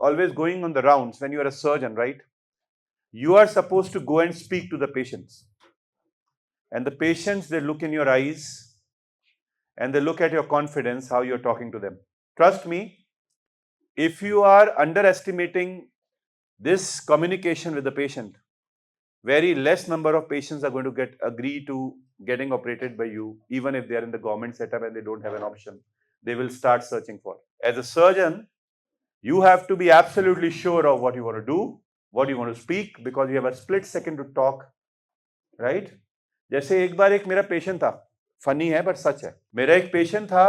always going on the rounds when you are a surgeon, right? You are supposed to go and speak to the patients. And the patients, they look in your eyes and they look at your confidence, how you're talking to them. Trust me, if you are underestimating this communication with the patient, very less number of patients are going to agree to getting operated by you, even if they are in the government setup and they don't have an option. They will start searching for. As a surgeon, you have to be absolutely sure of what you want to do, what you want to speak, because you have a split second to talk, right? जैसे एक बार एक मेरा patient था, funny है but सच है. मेरा एक patient था,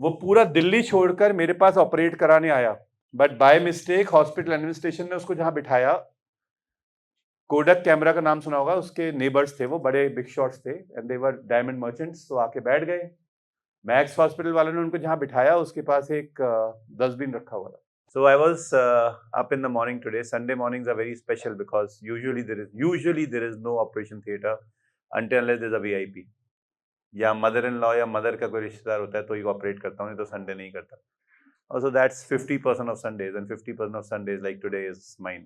वो पूरा दिल्ली छोड़कर मेरे पास ऑपरेट कराने आया, but by mistake hospital administration ने उसको जहां बिठाया, कोडक कैमरा का नाम सुना होगा, उसके नेबर्स थे, वो बड़े बिग शॉट्स थे and they were diamond merchants, तो आके बैठ गए. मैक्स हॉस्पिटल वालों ने उनको जहां बिठाया, उसके पास एक डस्टबिन रखा हुआ था. So I was up in the morning today. Sunday mornings are very special because usually there is no operation theater until unless there's a VIP. या मदर इन लॉ या मदर का कोई रिश्तेदार होता है तो ही ऑपरेट करता हूँ, नहीं तो संडे नहीं करता. Also that's 50% of Sundays and 50% of Sundays like today is mine.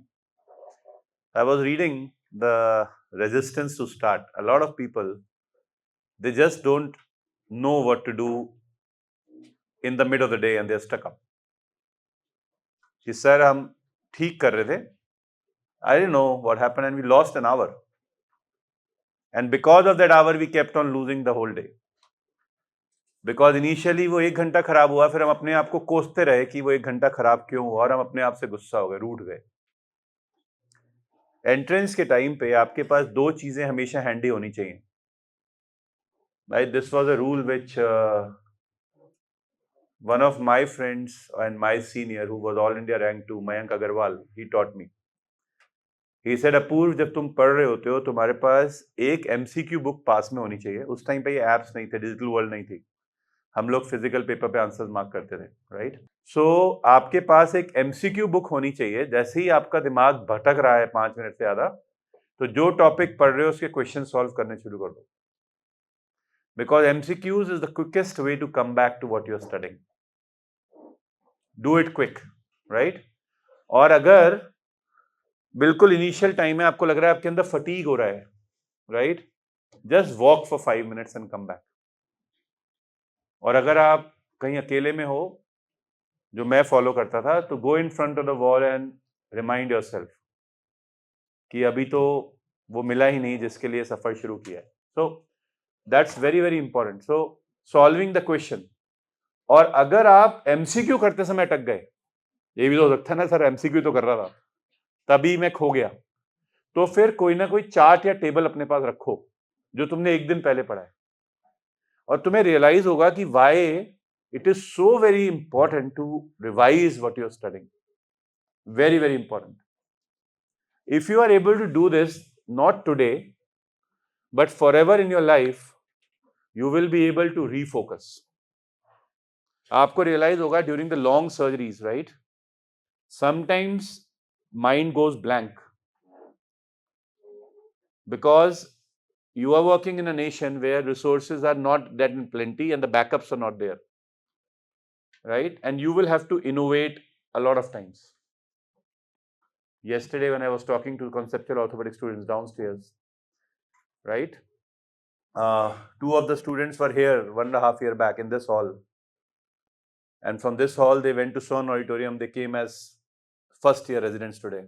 I was reading the resistance to start. A lot of people, they just don't know what to do in the mid of the day and they're stuck up. कि sir हम ठीक कर रहे थे, I didn't know what happened and we lost an hour. And because of that hour, we kept on losing the whole day. Because initially वो 1 घंटा खराब हुआ, फिर हम अपने आप को कोसते रहे कि वो 1 घंटा खराब क्यों हुआ, और हम अपने आप से गुस्सा हो गए, रूठ गए. एंट्रेंस के टाइम पे आपके पास 2 चीजें हमेशा हैंडी होनी चाहिए. Right? This was a rule which one of my friends and my senior, who was All India Rank 2, Mayank Agarwal, he taught me. He said, अपूर्व, जब तुम पढ़ रहे होते हो, तुम्हारे पास एक MCQ बुक पास में होनी चाहिए. उस टाइम पे ये एप्स नहीं थे, डिजिटल वर्ल्ड नहीं थी, हम लोग फिजिकल पेपर पे आंसर्स मार्क करते थे, राइट? सो आपके पास एक MCQ बुक होनी चाहिए. जैसे ही आपका दिमाग भटक रहा है 5 मिनट से ज्यादा, तो जो टॉपिक पढ़ रहे हो उसके क्वेश्चन सॉल्व करने शुरू कर दो. Because MCQs is the quickest way to come back to what you are studying. Do it quick, right? और अगर बिल्कुल इनिशियल टाइम है, आपको लग रहा है आपके अंदर फटीग हो रहा है, right, just walk for 5 minutes and come back. और अगर आप कहीं अकेले में हो, जो मैं फॉलो करता था, तो go in front of the wall and remind yourself कि अभी तो वो मिला ही नहीं जिसके लिए सफर शुरू किया है. So that's very very important. So solving the question. और अगर आप MCQ करते समय अटक गए, ये भी तो हो सकता है ना, सर MCQ तो कर रहा था, तभी मैं खो गया, तो फिर कोई ना कोई चार्ट या टेबल अपने पास रखो जो तुमने एक दिन पहले पढ़ा है, और तुम्हें रियलाइज होगा कि why it is so very important to revise what you are studying. Very very important. If you are able to do this, not today but for ever in your life, you will be able to refocus. आपको realise होगा during the long surgeries, right, sometimes mind goes blank because you are working in a nation where resources are not that in plenty and the backups are not there, right? And you will have to innovate a lot of times. Yesterday when I was talking to conceptual orthopedic students downstairs, right, 2 of the students were here 1.5 years back in this hall, and from this hall they went to Swan Auditorium. They came as first year residents today.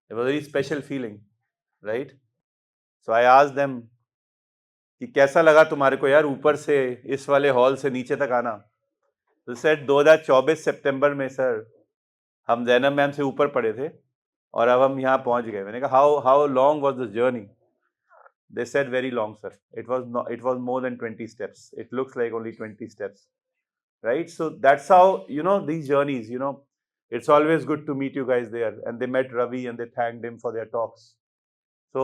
It was a very special feeling, right? So I asked them कि कैसा लगा तुम्हारे को यार ऊपर से इस वाले हॉल से नीचे तक आना. तो सेड 2024 सितंबर में सर हम जैनब मैम से ऊपर पढ़े थे और अब हम यहाँ पहुंच गए. मैंने कहा how long was this journey? They said very long sir. It was more than 20 steps. It looks like only 20 steps, right? So that's how, you know, these journeys, you know, it's always good to meet you guys there. And they met Ravi and they thanked him for their talks. So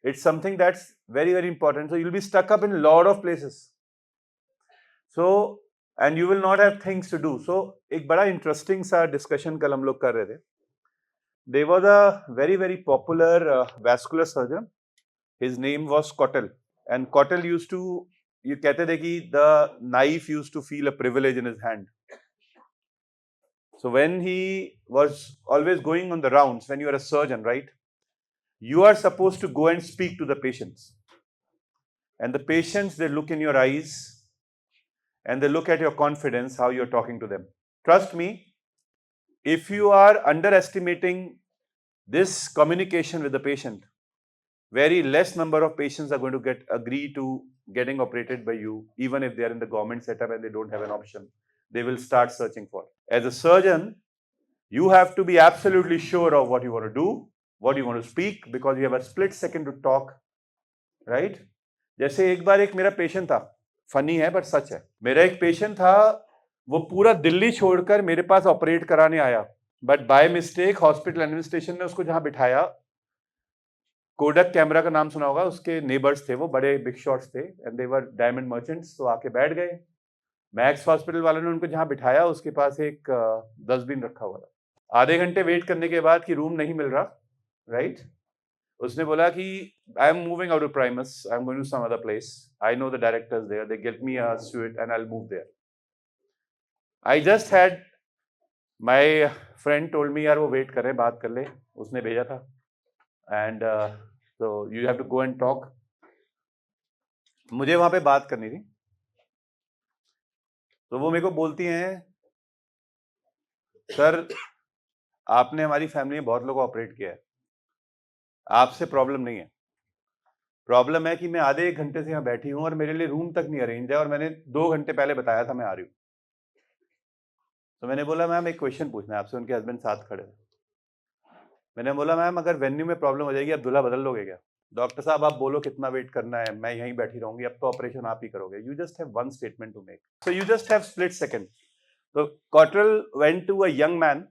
it's something that's very very important. So you'll be stuck up in a lot of places, so and you will not have things to do. So एक बड़ा interesting सा discussion कल हम लोग कर रहे थे. There was a very very popular vascular surgeon. His name was Cottle, and Cottle used to, ये कहते थे कि the knife used to feel a privilege in his hand. So when he was always going on the rounds, when you are a surgeon, right, you are supposed to go and speak to the patients. And the patients, they look in your eyes and they look at your confidence, how you're talking to them. Trust me, if you are underestimating this communication with the patient, very less number of patients are going to agree to getting operated by you, even if they are in the government setup and they don't have an option. They will start searching for. As a surgeon, you have to be absolutely sure of what you want to do, what you want to speak, because you have a split second to talk, right? जैसे एक बार एक मेरा patient था, funny है but सच है. मेरा एक patient था, वो पूरा दिल्ली छोड़कर मेरे पास ऑपरेट कराने आया, but by mistake hospital administration ने उसको जहां बिठाया, कोडक कैमरा का नाम सुना होगा, उसके नेबर्स थे, वो बड़े बिग शॉट्स थे and they were diamond merchants, तो आके बैठ गए. मैक्स हॉस्पिटल वालों ने उनको जहां बिठाया, उसके पास एक डस्टबिन रखा हुआ था. आधे घंटे वेट करने के बाद कि रूम नहीं मिल रहा, राइट, उसने बोला कि I am moving out of Primus, I am going to some other place, I know the directors there, they give me a suite and I will move there. I just had my friend told me, यार वो wait कर रहे हैं, बात कर ले, उसने भेजा था, and so you have to go and talk. मुझे वहां पे बात करनी थी, तो वो मेरे को बोलती हैं, सर आपने हमारी फैमिली में बहुत लोगों को ऑपरेट किया है, आपसे प्रॉब्लम नहीं है. प्रॉब्लम है कि मैं आधे एक घंटे से यहाँ बैठी हूँ और मेरे लिए रूम तक नहीं अरेंज है, और मैंने 2 घंटे पहले बताया था मैं आ रही हूँ. तो मैंने बोला मैम एक क्वेश्चन पूछना है आपसे. उनके हस्बैंड साथ खड़े. मैंने बोला मैम अगर वेन्यू में प्रॉब्लम हो जाएगी, आप दूल्हा बदल लोगे क्या? डॉक्टर साहब आप बोलो कितना वेट करना है, मैं यहीं बैठी रहूंगी, अब तो ऑपरेशन आप ही करोगे. You just have one statement to make, so you just have split second. तो Cottrell went to a young man,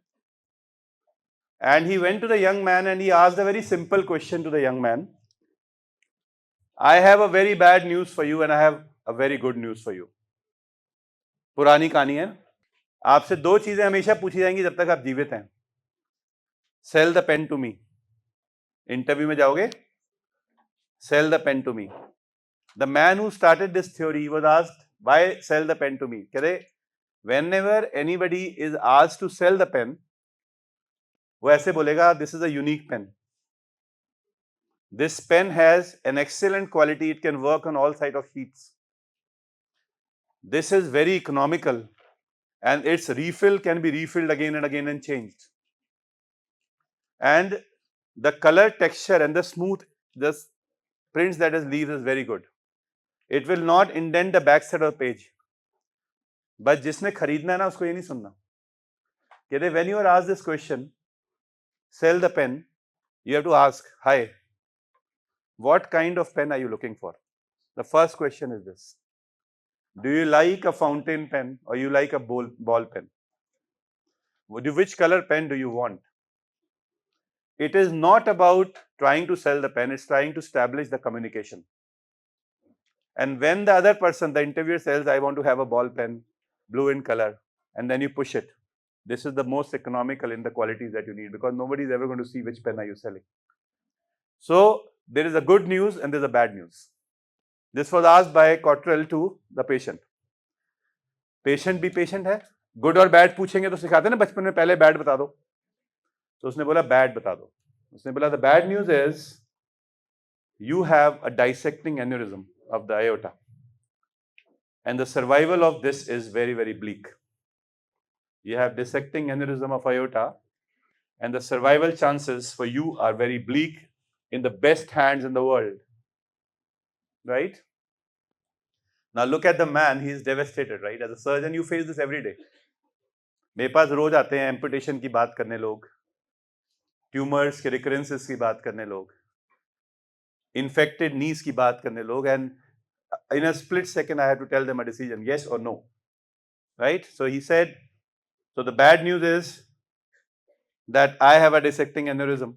and he went to the young man and he asked a very simple question to the young man. I have a very bad news for you and I have a very good news for you. पुरानी कहानी है. आपसे 2 चीजें हमेशा पूछी जाएंगी जब तक आप जीवित हैं. Sell the pen to me. Interview में जाओगे, sell the pen to me. The man who started this theory was asked, why sell the pen to me? कहते whenever anybody is asked to sell the pen, वो ऐसे बोलेगा, this is a unique pen. This pen has an excellent quality. It can work on all sides of heats. This is very economical and its refill can be refilled again and again and changed. And the color texture and the smooth, the prints that it leaves is very good. It will not indent the back side of the page. But जिसने खरीदना है ना, उसको ये नहीं सुनना. कहते when you are asked this question, sell the pen, you have to ask, hi, what kind of pen are you looking for? The first question is this. Do you like a fountain pen or you like a ball pen? Which color pen do you want? It is not about trying to sell the pen, it's trying to establish the communication. And when the other person, the interviewer says, I want to have a ball pen, blue in color, and then you push it, this is the most economical in the qualities that you need, because nobody is ever going to see which pen are you selling. So there is a good news and there's a bad news. This was asked by Cottrell to the patient. Patient भी patient है. Good और bad पूछेंगे तो सिखाते ना बचपन में, पहले bad बता दो. तो उसने बोला bad बता दो. उसने बोला the bad news is you have a dissecting aneurysm of the aorta, and the survival of this is very, very bleak. You have dissecting aneurysm of aorta, and the survival chances for you are very bleak in the best hands in the world, right? Now look at the man, he is devastated, right? As a surgeon, you face this every day. मेरे पास रोज आते हैं amputation की बात करने लोग, tumours के रिकरेंसेस की बात करने लोग, infected knees की बात करने लोग, and in a split second I have to tell them a decision, yes or no, right? So he said, so the bad news is that I have a dissecting aneurysm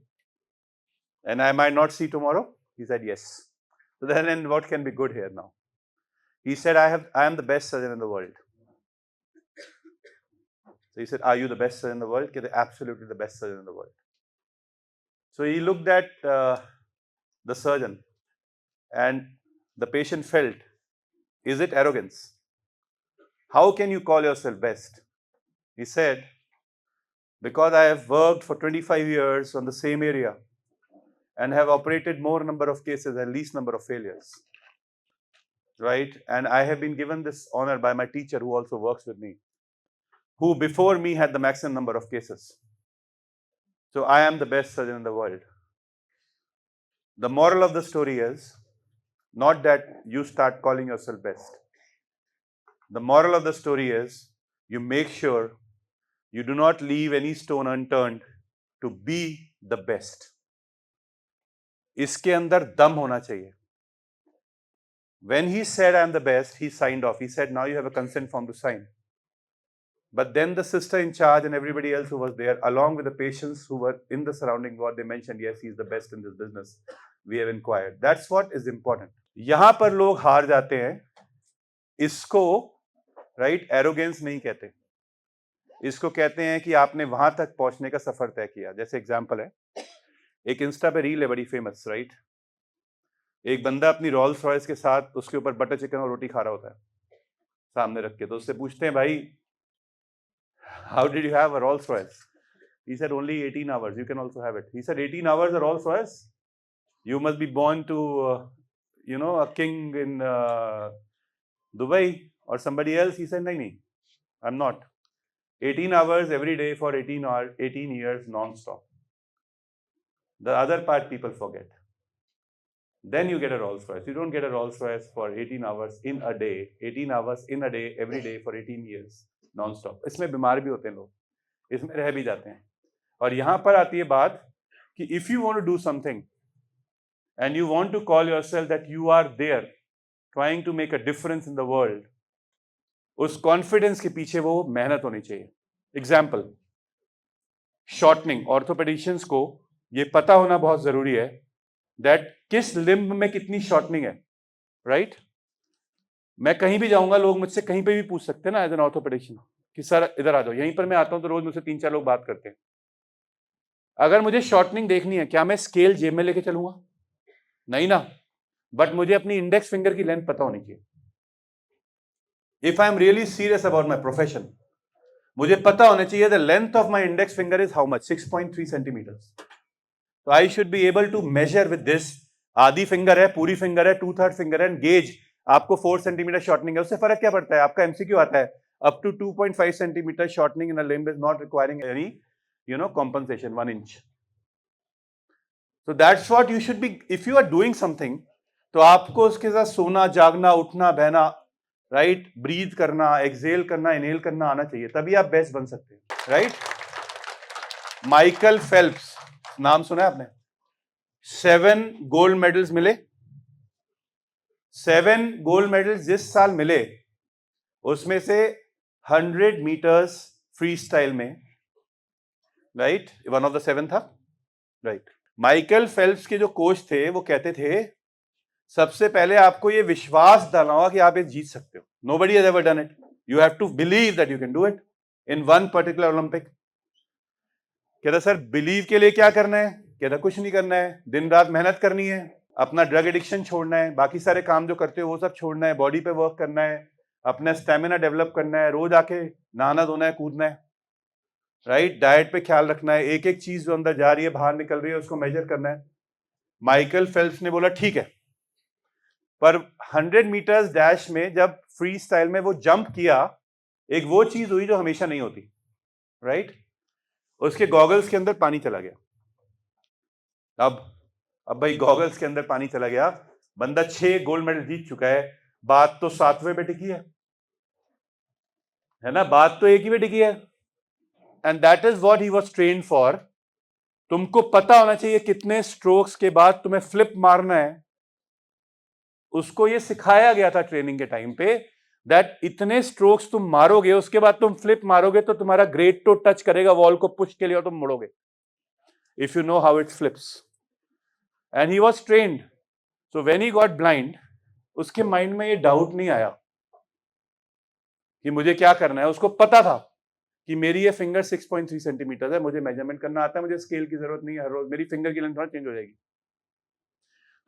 and I might not see tomorrow. He said yes. So then what can be good here now? He said, I am the best surgeon in the world. So he said, are you the best surgeon in the world? Absolutely the best surgeon in the world. So he looked at the surgeon and the patient felt, is it arrogance? How can you call yourself best? He said, because I have worked for 25 years on the same area and have operated more number of cases and least number of failures, right? And I have been given this honor by my teacher who also works with me, who before me had the maximum number of cases. So I am the best surgeon in the world. The moral of the story is not that you start calling yourself best. The moral of the story is you make sure you do not leave any stone unturned to be the best. इसके अंदर दम होना चाहिए. When he said I am the best, he signed off. He said now you have a consent form to sign. But then the sister in charge and everybody else who was there, along with the patients who were in the surrounding ward, they mentioned, yes, he is the best in this business. We have inquired. That's what is important. यहाँ पर लोग हार जाते हैं. इसको right arrogance नहीं कहते. इसको कहते हैं कि आपने वहां तक पहुंचने का सफर तय किया. जैसे एग्जांपल है, एक इंस्टा पे रील है बड़ी फेमस, राइट? एक बंदा अपनी रोल्स रॉयस के साथ उसके ऊपर बटर चिकन और रोटी खा रहा होता है सामने रख के. तो उससे पूछते हैं, भाई how did you have a Rolls Royce? He said only 18 hours. You can also have it. He said 18 hours a Rolls Royce? You must be born to a king in Dubai or somebody else. He said nahi, I'm not. 18 hours every day for 18 years non-stop. The other part people forget. Then you get a Rolls Royce. You don't get a Rolls Royce for 18 hours in a day. 18 hours in a day every day for 18 years non-stop. इसमें बीमार भी होते हैं लोग, इसमें रह भी जाते हैं. और यहां पर आती है बात कि if you want to do something and you want to call yourself that you are there trying to make a difference in the world, उस कॉन्फिडेंस के पीछे वो मेहनत होनी चाहिए. Example, shortening. ऑर्थोपेडिशियंस को ये पता होना बहुत जरूरी है दैट किस लिम्ब में कितनी शॉर्टनिंग है, राइट? मैं कहीं भी जाऊंगा, लोग मुझसे कहीं पे भी पूछ सकते हैं ना एज एन ऑर्थोपेडिशियन कि सर इधर आ जाओ. यहीं पर मैं आता हूं तो रोज मुझसे 3-4 लोग बात करते हैं. अगर मुझे शॉर्टनिंग देखनी है, क्या मैं स्केल जेब में लेके चलूंगा? नहीं ना. बट मुझे अपनी इंडेक्स फिंगर की लेंथ पता होनी चाहिए. If I am really serious about my profession, मुझे पता होना चाहिए the length of my index finger is how much, 6.3 centimetres. तो I should be able to measure with this. आधी फिंगर है, पूरी फिंगर है, 2/3 फिंगर है, गेज आपको 4 सेंटीमीटर शॉर्टनिंग है. उससे फर्क क्या पड़ता है? आपका एमसीक्यू आता है up to 2.5 centimetre shortening in a limb is not requiring any compensation, 1 inch. So that's what you should be. If you are doing something, तो आपको उसके साथ सोना, जागना, उठना, बहना, राइट, ब्रीथ करना, एक्सेल करना, इनहेल करना आना चाहिए, तभी आप बेस्ट बन सकते हैं, राइट? माइकल फेल्प्स, नाम सुना है आपने? 7 गोल्ड मेडल्स मिले. 7 गोल्ड मेडल्स जिस साल मिले, उसमें से 100 मीटर्स फ्री स्टाइल में, राइट, वन ऑफ द 7 था, राइट. माइकल फेल्प्स के जो कोच थे वो कहते थे सबसे पहले आपको ये विश्वास डालना होगा कि आप ये जीत सकते हो. Nobody has ever done it. You have to believe that you can do it in one particular Olympic. कहता सर बिलीव के लिए क्या करना है? कहता कुछ नहीं करना है, दिन रात मेहनत करनी है, अपना ड्रग एडिक्शन छोड़ना है, बाकी सारे काम जो करते हो वो सब छोड़ना है, बॉडी पे वर्क करना है, अपना स्टेमिना डेवलप करना है, रोज आके नहाना धोना है, कूदना है, राइट, डाइट पे ख्याल रखना है, एक एक चीज जो अंदर जा रही है बाहर निकल रही है उसको मेजर करना है. माइकल फेल्प्स ने बोला ठीक है, पर 100 मीटर्स डैश में जब फ्री स्टाइल में वो जंप किया, एक वो चीज हुई जो हमेशा नहीं होती, राइट? उसके गॉगल्स के अंदर पानी चला गया. अब भाई गॉगल्स के अंदर पानी चला गया, बंदा 6 गोल्ड मेडल जीत चुका है, बात तो 7वें पे टिकी है ना, बात तो एक ही पे टिकी है. And that is what he was trained for. तुमको पता होना चाहिए कितने स्ट्रोक्स के बाद तुम्हें फ्लिप मारना है. उसको ये सिखाया गया था ट्रेनिंग के टाइम पे दैट इतने स्ट्रोक्स तुम मारोगे, उसके बाद तुम फ्लिप मारोगे तो तुम्हारा ग्रेट टो टच करेगा वॉल को पुश के लिए और तुम मुड़ोगे. If you know how it flips. And he was trained. So when he got blind, उसके माइंड में ये डाउट नहीं आया कि मुझे क्या करना है. उसको पता था कि मेरी ये फिंगर 6.3 सेंटीमीटर है, मुझे मेजरमेंट करना आता है, मुझे स्केल की जरूरत नहीं है, हर रोज मेरी फिंगर की लेंथ थोड़ा चेंज हो जाएगी.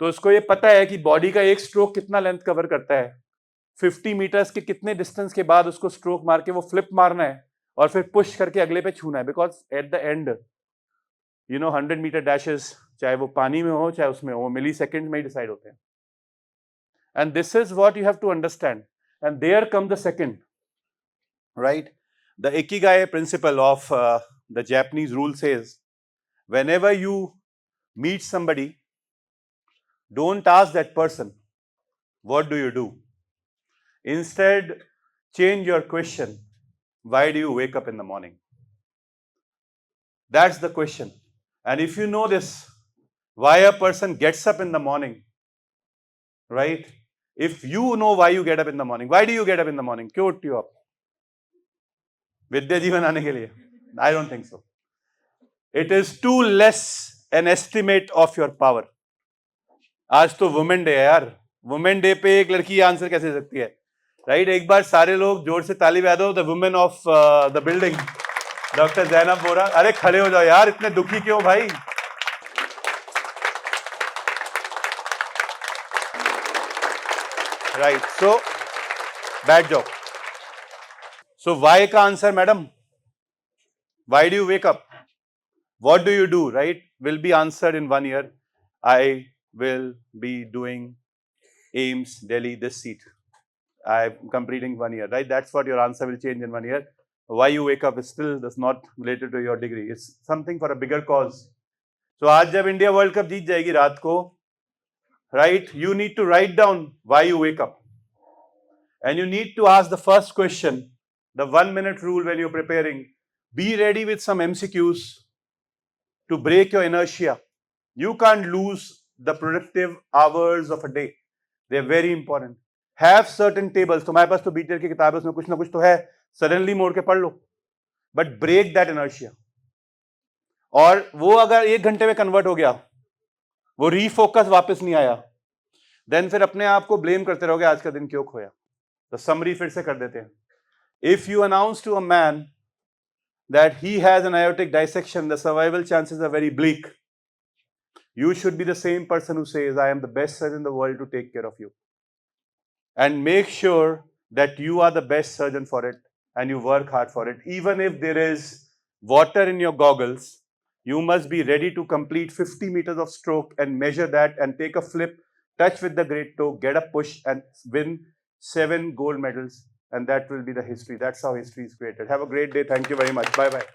तो उसको ये पता है कि बॉडी का एक स्ट्रोक कितना लेंथ कवर करता है, 50 मीटर्स के कितने डिस्टेंस के बाद उसको स्ट्रोक मार के वो फ्लिप मारना है, और फिर पुश करके अगले पे छूना है, because at the end 100 metre dashes, चाहे वो पानी में हो चाहे उसमें हो, मिली सेकेंड में ही डिसाइड होते हैं. And this is what you have to understand. And there come the second, right? The ikigai principle of the Japanese rule says, whenever you meet somebody, don't ask that person, what do you do? Instead, change your question. Why do you wake up in the morning? That's the question. And if you know this, why a person gets up in the morning, right? If you know why you get up in the morning, why do you get up in the morning? क्यों उठती हो आप? विद्या जीवन आने के लिए? I don't think so. It is too less an estimate of your power. आज तो वुमेन डे है यार. वुमेन डे पे एक लड़की आंसर कैसे दे सकती है, राइट? एक बार सारे लोग जोर से ताली बजा दो. The women of the building, doctor Zainab Bora. अरे खड़े हो जाओ यार, इतने दुखी क्यों भाई? राइट, सो बैठ जाओ. सो वाई का answer madam, why do you wake up, what do you do, right, will be answered in 1 year. I will be doing AIIMS Delhi this seat. I'm completing 1 year, right? That's what your answer will change in 1 year. Why you wake up is still does not related to your degree. It's something for a bigger cause. So आज जब India world cup जीत जाएगी रात को, right, you need to write down why you wake up. And you need to ask the first question, the 1 minute rule when you're preparing. Be ready with some MCQs to break your inertia. You can't lose the productive hours of a day. They're very important. Have certain tables. तुम्हारे पास तो BTEL की किताब है, उसमें कुछ ना कुछ तो है. Suddenly मोड़ के पढ़ लो. But break that inertia. और वो अगर 1 घंटे में कन्वर्ट हो गया, वो रीफोकस वापस नहीं आया, देन फिर अपने आप को ब्लेम करते रहोगे आज का दिन क्यों खोया. तो समरी फिर से कर देते हैं. If you announce to a man that he has an aortic dissection, the survival chances are very bleak. You should be the same person who says, I am the best surgeon in the world to take care of you. And make sure that you are the best surgeon for it and you work hard for it. Even if there is water in your goggles, you must be ready to complete 50 meters of stroke and measure that and take a flip, touch with the great toe, get a push and win 7 gold medals. And that will be the history. That's how history is created. Have a great day. Thank you very much. Bye-bye.